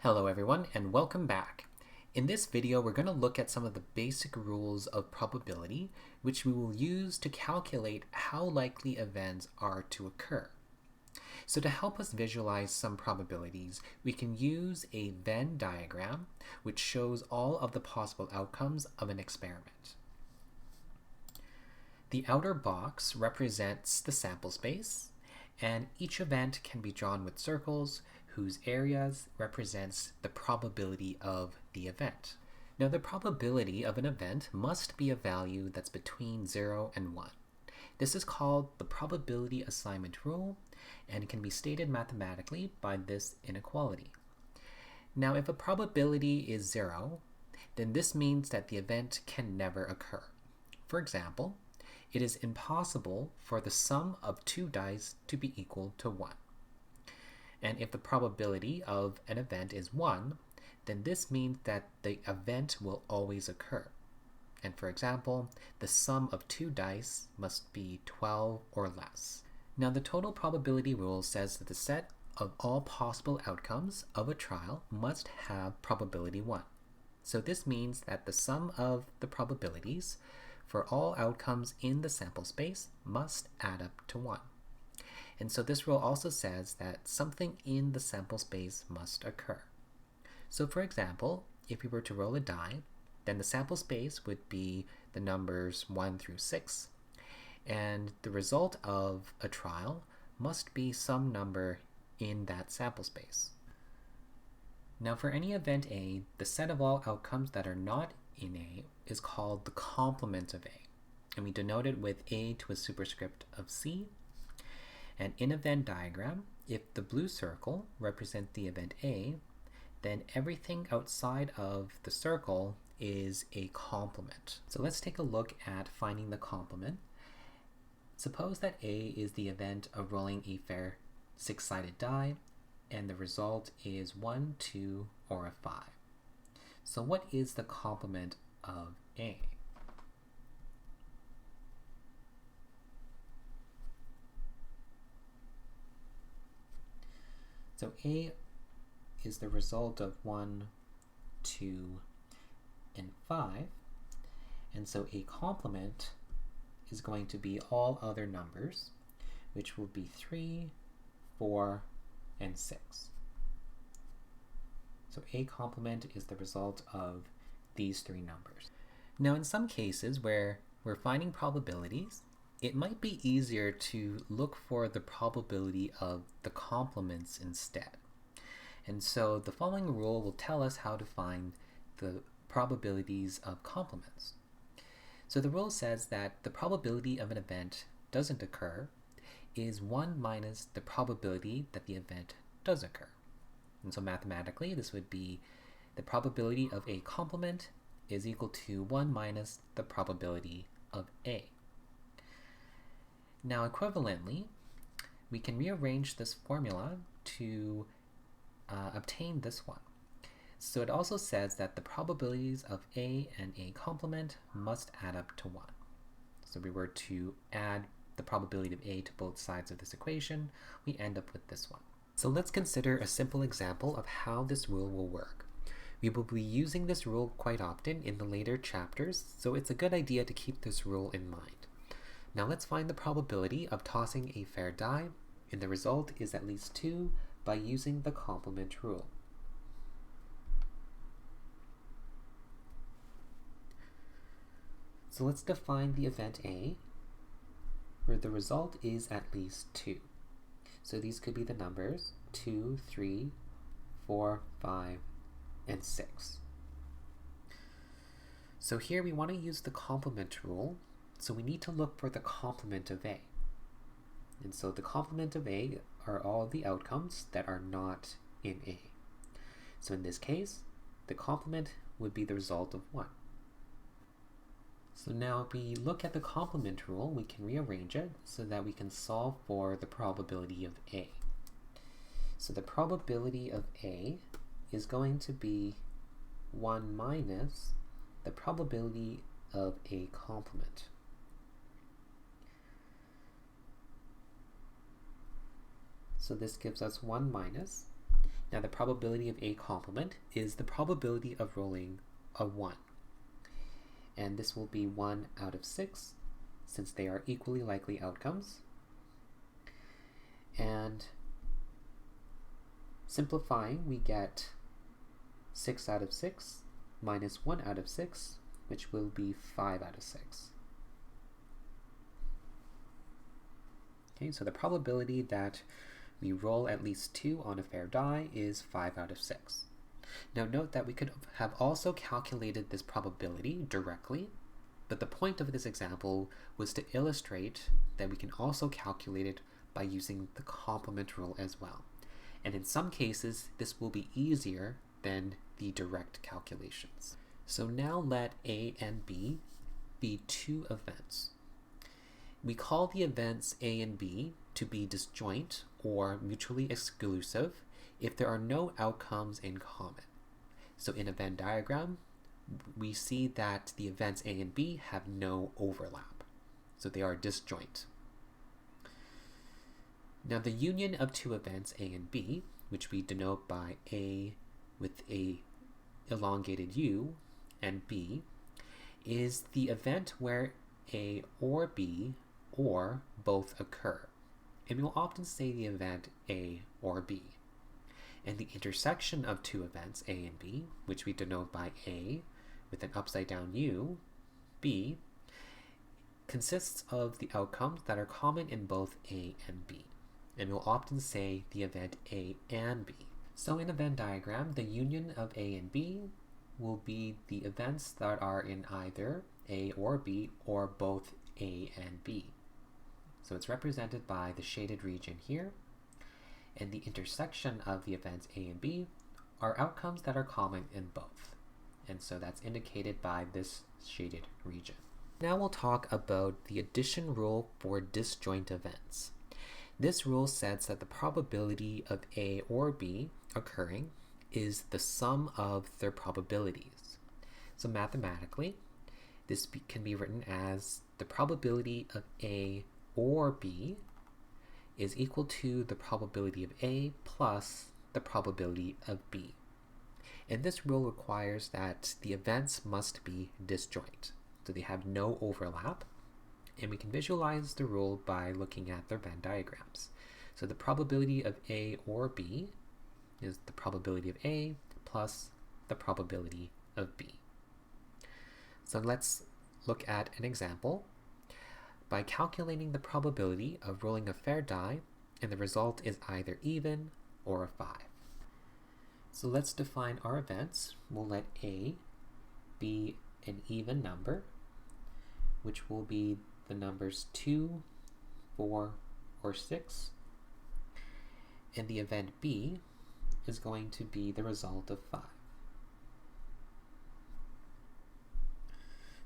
Hello everyone and welcome back. In this video we're going to look at some of the basic rules of probability which we will use to calculate how likely events are to occur. So to help us visualize some probabilities, we can use a Venn diagram which shows all of the possible outcomes of an experiment. The outer box represents the sample space, and each event can be drawn with circles whose areas represents the probability of the event. Now the probability of an event must be a value that's between 0 and 1. This is called the probability assignment rule, and it can be stated mathematically by this inequality. Now if a probability is 0, then this means that the event can never occur. For example, it is impossible for the sum of two dice to be equal to 1. And if the probability of an event is 1, then this means that the event will always occur. And for example, the sum of two dice must be 12 or less. Now the total probability rule says that the set of all possible outcomes of a trial must have probability 1. So this means that the sum of the probabilities for all outcomes in the sample space must add up to 1. And so this rule also says that something in the sample space must occur. So for example, if we were to roll a die, then the sample space would be the numbers 1 through 6, and the result of a trial must be some number in that sample space. Now for any event A, the set of all outcomes that are not in A is called the complement of A, and we denote it with A to a superscript of C. And in a Venn diagram, if the blue circle represents the event A, then everything outside of the circle is a complement. So let's take a look at finding the complement. Suppose that A is the event of rolling a fair six-sided die, and the result is 1, 2, or a 5. So what is the complement of A? So A is the result of 1, 2, and 5. And so a complement is going to be all other numbers, which will be 3, 4, and 6. So a complement is the result of these three numbers. Now in some cases where we're finding probabilities, it might be easier to look for the probability of the complements instead. And so the following rule will tell us how to find the probabilities of complements. So the rule says that the probability of an event doesn't occur is 1 minus the probability that the event does occur. And so mathematically this would be the probability of a complement is equal to 1 minus the probability of A. Now equivalently, we can rearrange this formula to obtain this one. So it also says that the probabilities of A and A complement must add up to 1. So if we were to add the probability of A to both sides of this equation, we end up with this one. So let's consider a simple example of how this rule will work. We will be using this rule quite often in the later chapters, so it's a good idea to keep this rule in mind. Now let's find the probability of tossing a fair die, and the result is at least 2 by using the complement rule. So let's define the event A, where the result is at least 2. So these could be the numbers 2, 3, 4, 5, and 6. So here we want to use the complement rule, so we need to look for the complement of A. And so the complement of A are all the outcomes that are not in A. So in this case, the complement would be the result of 1. So now if we look at the complement rule, we can rearrange it so that we can solve for the probability of A. So the probability of A is going to be 1 minus the probability of a complement. So this gives us 1 minus, Now the probability of A complement is the probability of rolling a 1. And this will be 1 out of 6, since they are equally likely outcomes. And simplifying, we get 6 out of 6 minus 1 out of 6, which will be 5 out of 6. Okay, so the probability that we roll at least 2 on a fair die is 5 out of 6. Now note that we could have also calculated this probability directly, but the point of this example was to illustrate that we can also calculate it by using the complement rule as well. And in some cases, this will be easier than the direct calculations. So now let A and B be 2 events. We call the events A and B to be disjoint or mutually exclusive if there are no outcomes in common. So in a Venn diagram, we see that the events A and B have no overlap. So they are disjoint. Now the union of 2 events A and B, which we denote by A with a elongated U and B, is the event where A or B or both occur. And we will often say the event A or B. And the intersection of 2 events A and B, which we denote by A with an upside down U, B, consists of the outcomes that are common in both A and B. And we'll often say the event A and B. So in a Venn diagram, the union of A and B will be the events that are in either A or B or both A and B. So it's represented by the shaded region here, and the intersection of the events A and B are outcomes that are common in both. And so that's indicated by this shaded region. Now we'll talk about the addition rule for disjoint events. This rule says that the probability of A or B occurring is the sum of their probabilities. So mathematically, this can be written as the probability of A or B is equal to the probability of A plus the probability of B. And this rule requires that the events must be disjoint, so they have no overlap. And we can visualize the rule by looking at their Venn diagrams. So the probability of A or B is the probability of A plus the probability of B. So let's look at an example. By calculating the probability of rolling a fair die, and the result is either even or a 5. So let's define our events. We'll let A be an even number, which will be the numbers 2, 4, or 6. And the event B is going to be the result of 5.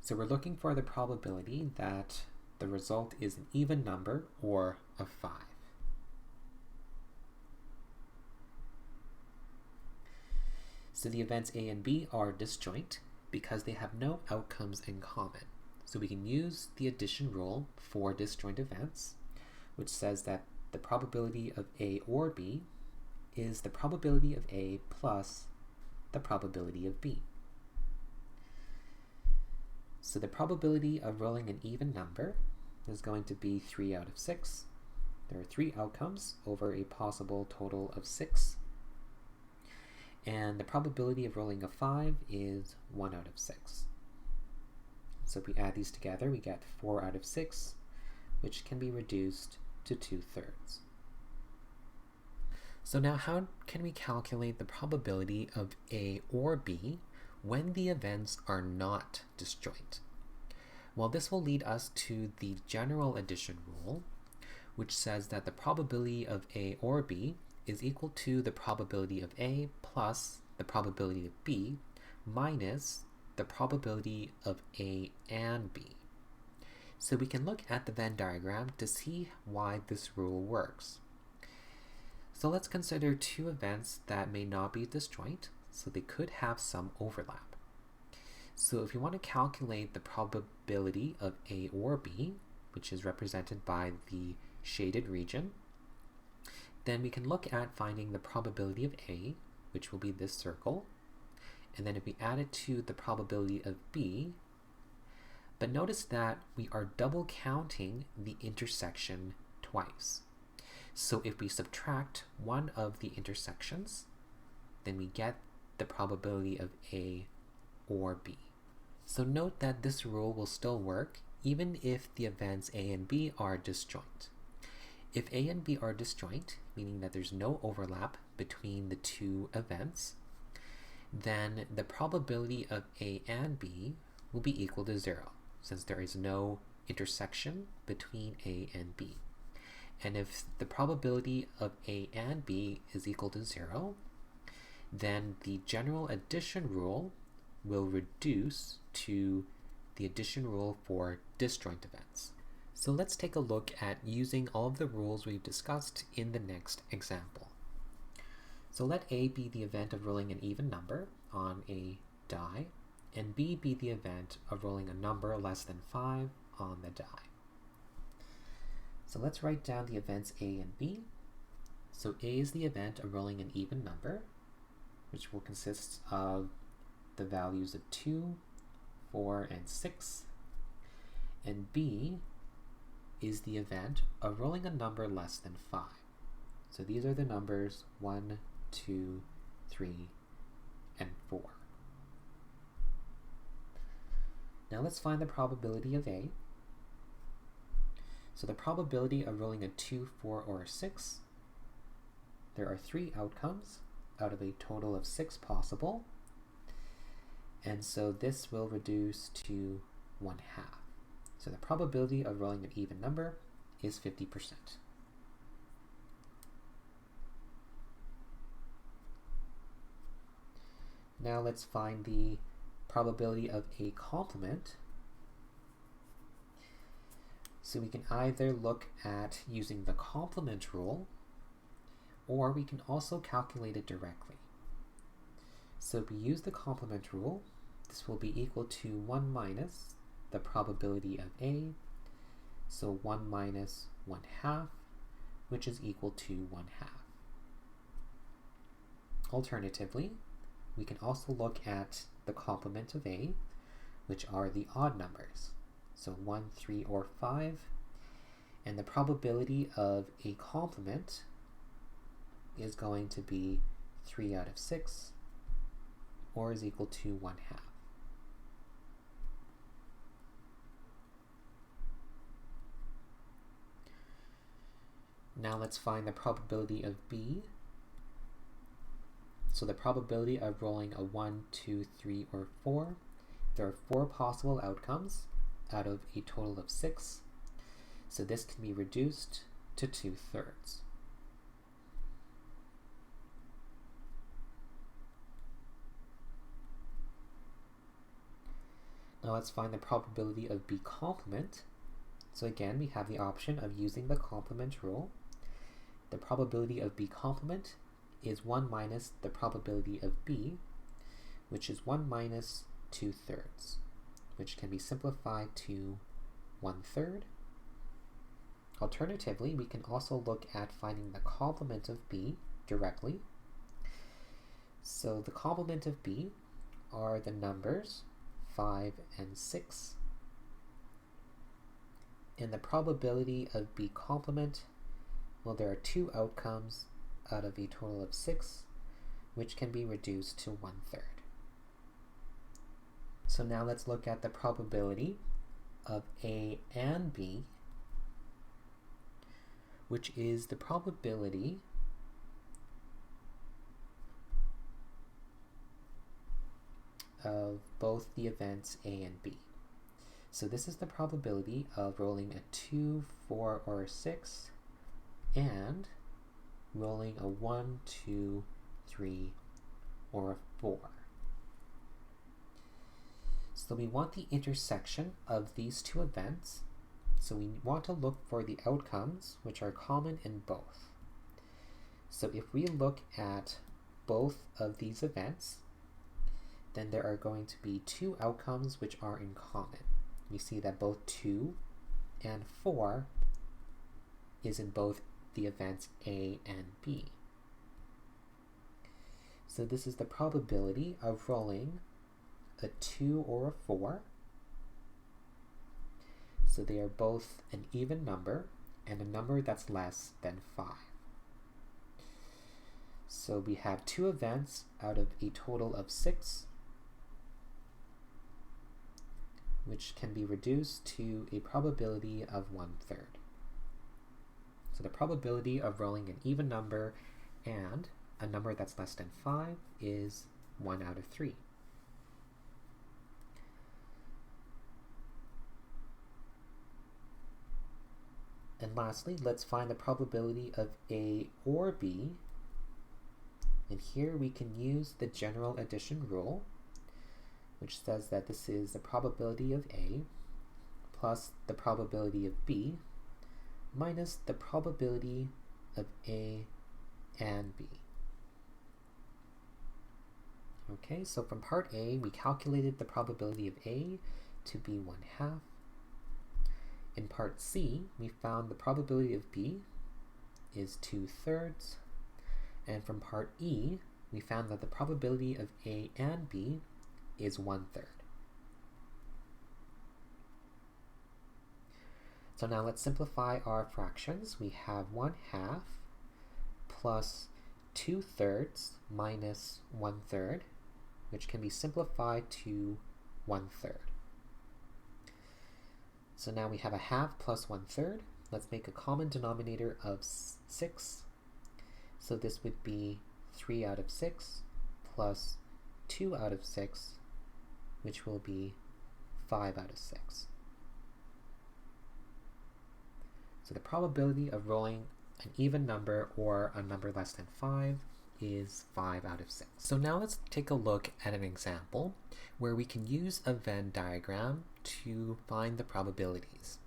So we're looking for the probability that the result is an even number or a 5. So the events A and B are disjoint because they have no outcomes in common. So we can use the addition rule for disjoint events, which says that the probability of A or B is the probability of A plus the probability of B. So the probability of rolling an even number is going to be 3 out of 6. There are 3 outcomes over a possible total of 6. And the probability of rolling a 5 is 1 out of 6. So if we add these together, we get 4 out of 6, which can be reduced to 2/3. So now how can we calculate the probability of A or B when the events are not disjoint? Well, this will lead us to the general addition rule, which says that the probability of A or B is equal to the probability of A plus the probability of B minus the probability of A and B. So we can look at the Venn diagram to see why this rule works. So let's consider 2 events that may not be disjoint, so they could have some overlap. So if you want to calculate the probability of A or B, which is represented by the shaded region, then we can look at finding the probability of A, which will be this circle, and then if we add it to the probability of B, but notice that we are double counting the intersection twice. So if we subtract one of the intersections, then we get the probability of A or B. So note that this rule will still work even if the events A and B are disjoint. If A and B are disjoint, meaning that there's no overlap between the two events, then the probability of A and B will be equal to 0, since there is no intersection between A and B. And if the probability of A and B is equal to 0, then the general addition rule will reduce to the addition rule for disjoint events. So let's take a look at using all of the rules we've discussed in the next example. So let A be the event of rolling an even number on a die, and B be the event of rolling a number less than 5 on the die. So let's write down the events A and B. So A is the event of rolling an even number, which will consist of the values of 2, 4, and 6. And B is the event of rolling a number less than 5. So these are the numbers 1, 2, 3, and 4. Now let's find the probability of A. So the probability of rolling a 2, 4, or a 6, there are 3 outcomes out of a total of 6 possible. And so this will reduce to 1/2. So the probability of rolling an even number is 50%. Now let's find the probability of a complement. So we can either look at using the complement rule, or we can also calculate it directly. So if we use the complement rule, this will be equal to 1 minus the probability of A, so 1 minus 1/2, which is equal to 1/2. Alternatively, we can also look at the complement of A, which are the odd numbers, so 1, 3, or 5, and the probability of a complement is going to be 3 out of 6, or is equal to 1/2. Now let's find the probability of B. So the probability of rolling a 1, 2, 3, or 4, there are 4 possible outcomes out of a total of 6. So this can be reduced to 2/3. Now let's find the probability of B complement. So again, we have the option of using the complement rule. The probability of B complement is 1 minus the probability of B, which is 1 minus 2/3, which can be simplified to 1/3. Alternatively, we can also look at finding the complement of B directly. So the complement of B are the numbers 5 and 6. And the probability of B complement, well, there are 2 outcomes out of a total of 6, which can be reduced to 1/3. So now let's look at the probability of A and B, which is the probability of both the events A and B. So this is the probability of rolling a 2, 4, or a 6, and rolling a 1, 2, 3, or a 4. So we want the intersection of these 2 events. So we want to look for the outcomes which are common in both. So if we look at both of these events, then there are going to be 2 outcomes which are in common. We see that both 2 and 4 is in both the events A and B. So this is the probability of rolling a 2 or a 4. So they are both an even number and a number that's less than 5. So we have 2 events out of a total of 6, which can be reduced to a probability of 1/3. So the probability of rolling an even number and a number that's less than 5 is 1 out of 3. And lastly, let's find the probability of A or B. And here we can use the general addition rule, which says that this is the probability of A plus the probability of B minus the probability of A and B. Okay, so from part A, we calculated the probability of A to be 1/2. In part C, we found the probability of B is 2/3. And from part E, we found that the probability of A and B is 1/3. So now let's simplify our fractions. We have 1/2 plus 2/3 minus 1/3, which can be simplified to 1/3. So now we have a half plus 1/3. Let's make a common denominator of 6. So this would be 3 out of 6 plus 2 out of 6, which will be 5 out of 6. So the probability of rolling an even number or a number less than 5 is 5 out of 6. So now let's take a look at an example where we can use a Venn diagram to find the probabilities.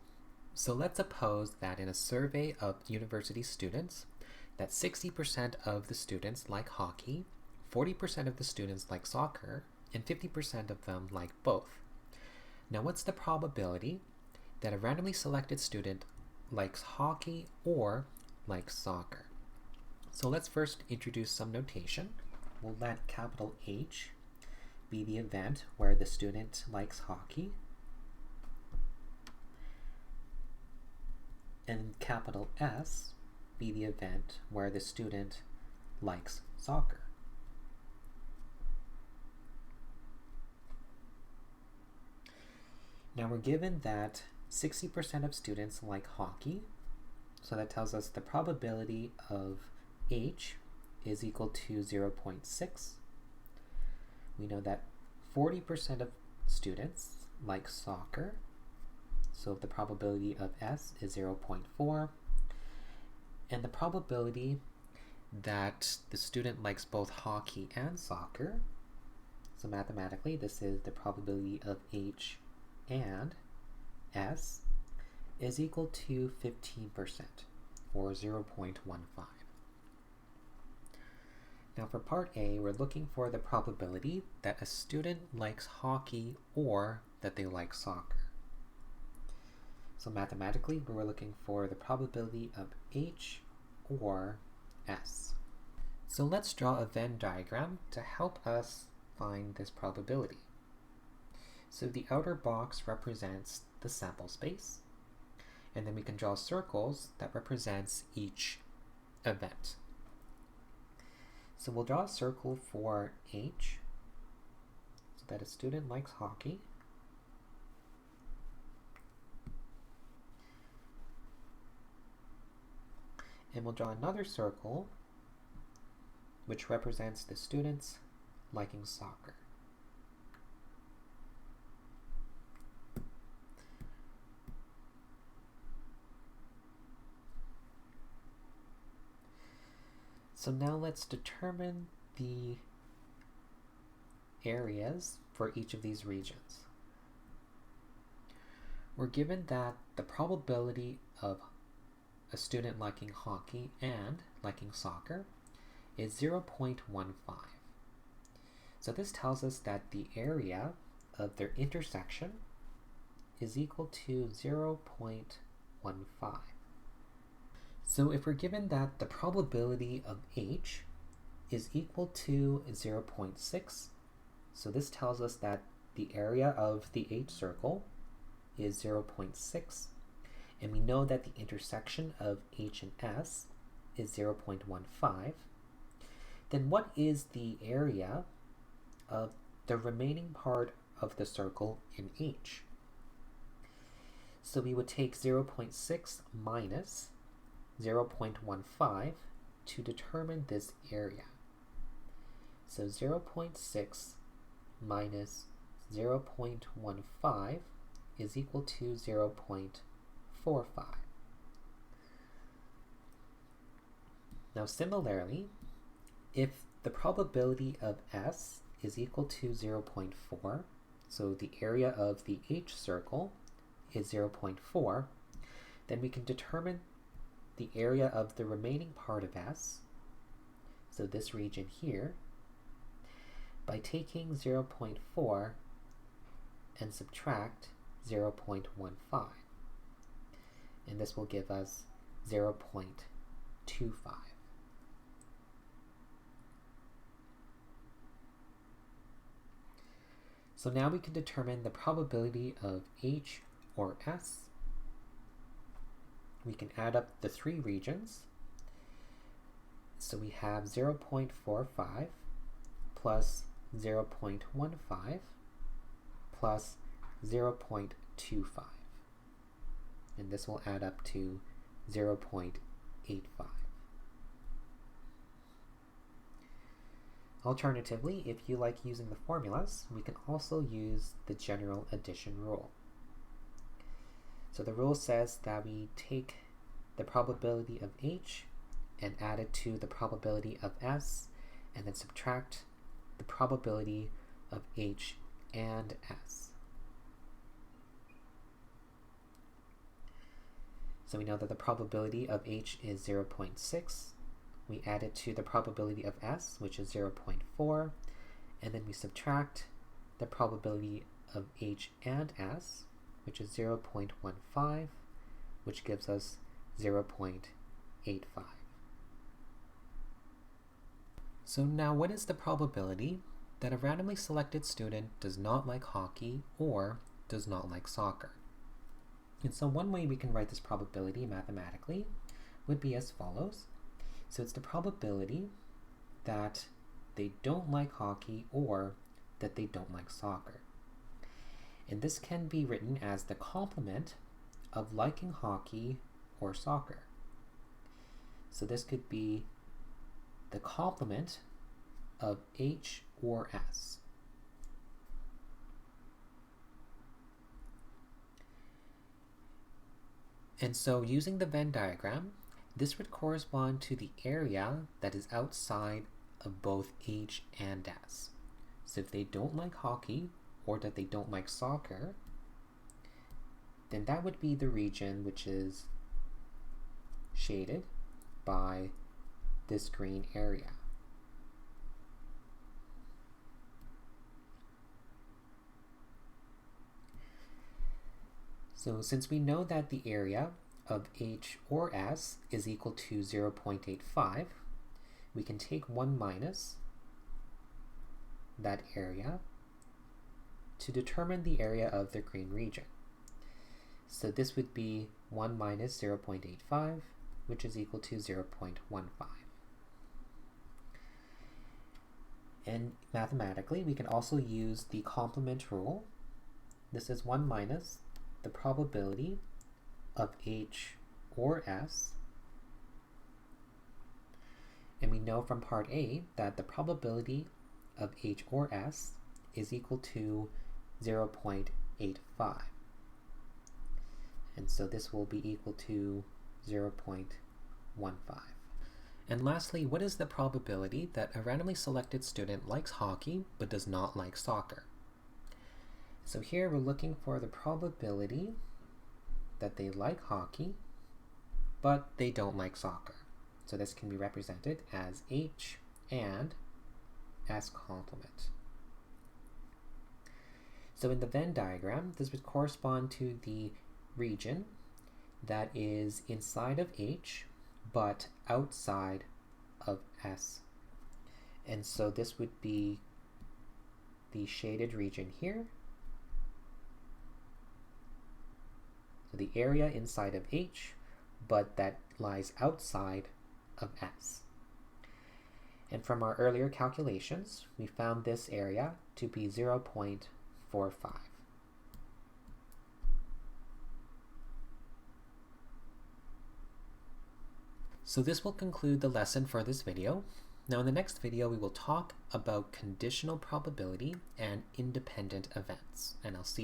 So let's suppose that in a survey of university students, that 60% of the students like hockey, 40% of the students like soccer, and 50% of them like both. Now what's the probability that a randomly selected student likes hockey or likes soccer? So let's first introduce some notation. We'll let capital H be the event where the student likes hockey, and capital S be the event where the student likes soccer. Now we're given that 60% of students like hockey, so that tells us the probability of H is equal to 0.6. We know that 40% of students like soccer, so the probability of S is 0.4. And the probability that the student likes both hockey and soccer, so mathematically this is the probability of H and S, is equal to 15%, or 0.15. Now for part A, we're looking for the probability that a student likes hockey or that they like soccer. So mathematically, we're looking for the probability of H or S. So let's draw a Venn diagram to help us find this probability. So the outer box represents the sample space, and then we can draw circles that represents each event. So we'll draw a circle for H, so that a student likes hockey. And we'll draw another circle which represents the students liking soccer. So now let's determine the areas for each of these regions. We're given that the probability of a student liking hockey and liking soccer is 0.15. So this tells us that the area of their intersection is equal to 0.15. So if we're given that the probability of H is equal to 0.6, so this tells us that the area of the H circle is 0.6, and we know that the intersection of H and S is 0.15, then what is the area of the remaining part of the circle in H? So we would take 0.6 minus 0.15 to determine this area. So 0.6 minus 0.15 is equal to 0.45. Now similarly, if the probability of S is equal to 0.4, so the area of the H circle is 0.4, then we can determine the area of the remaining part of S, so this region here, by taking 0.4 and subtract 0.15. And this will give us 0.25. So now we can determine the probability of H or S. We can add up the three regions. So we have 0.45 plus 0.15 plus 0.25. And this will add up to 0.85. Alternatively, if you like using the formulas, we can also use the general addition rule. So the rule says that we take the probability of H and add it to the probability of S, and then subtract the probability of H and S. So we know that the probability of H is 0.6. We add it to the probability of S, which is 0.4, and then we subtract the probability of H and S, which is 0.15, which gives us 0.85. So now what is the probability that a randomly selected student does not like hockey or does not like soccer? And so one way we can write this probability mathematically would be as follows. So it's the probability that they don't like hockey or that they don't like soccer. And this can be written as the complement of liking hockey or soccer. So this could be the complement of H or S. And so using the Venn diagram, this would correspond to the area that is outside of both H and S. So if they don't like hockey or that they don't like soccer, then that would be the region which is shaded by this green area. So since we know that the area of H or S is equal to 0.85, we can take 1 minus that area to determine the area of the green region. So this would be 1 minus 0.85, which is equal to 0.15. And mathematically, we can also use the complement rule. This is 1 minus the probability of H or S. And we know from part A that the probability of H or S is equal to 0.85. And so this will be equal to 0.15. And lastly, what is the probability that a randomly selected student likes hockey but does not like soccer? So here we're looking for the probability that they like hockey but they don't like soccer. So this can be represented as H and S complement. So in the Venn diagram, this would correspond to the region that is inside of H, but outside of S. And so this would be the shaded region here. So the area inside of H, but that lies outside of S. And from our earlier calculations, we found this area to be 0.45. So this will conclude the lesson for this video. Now in the next video, we will talk about conditional probability and independent events, and I'll see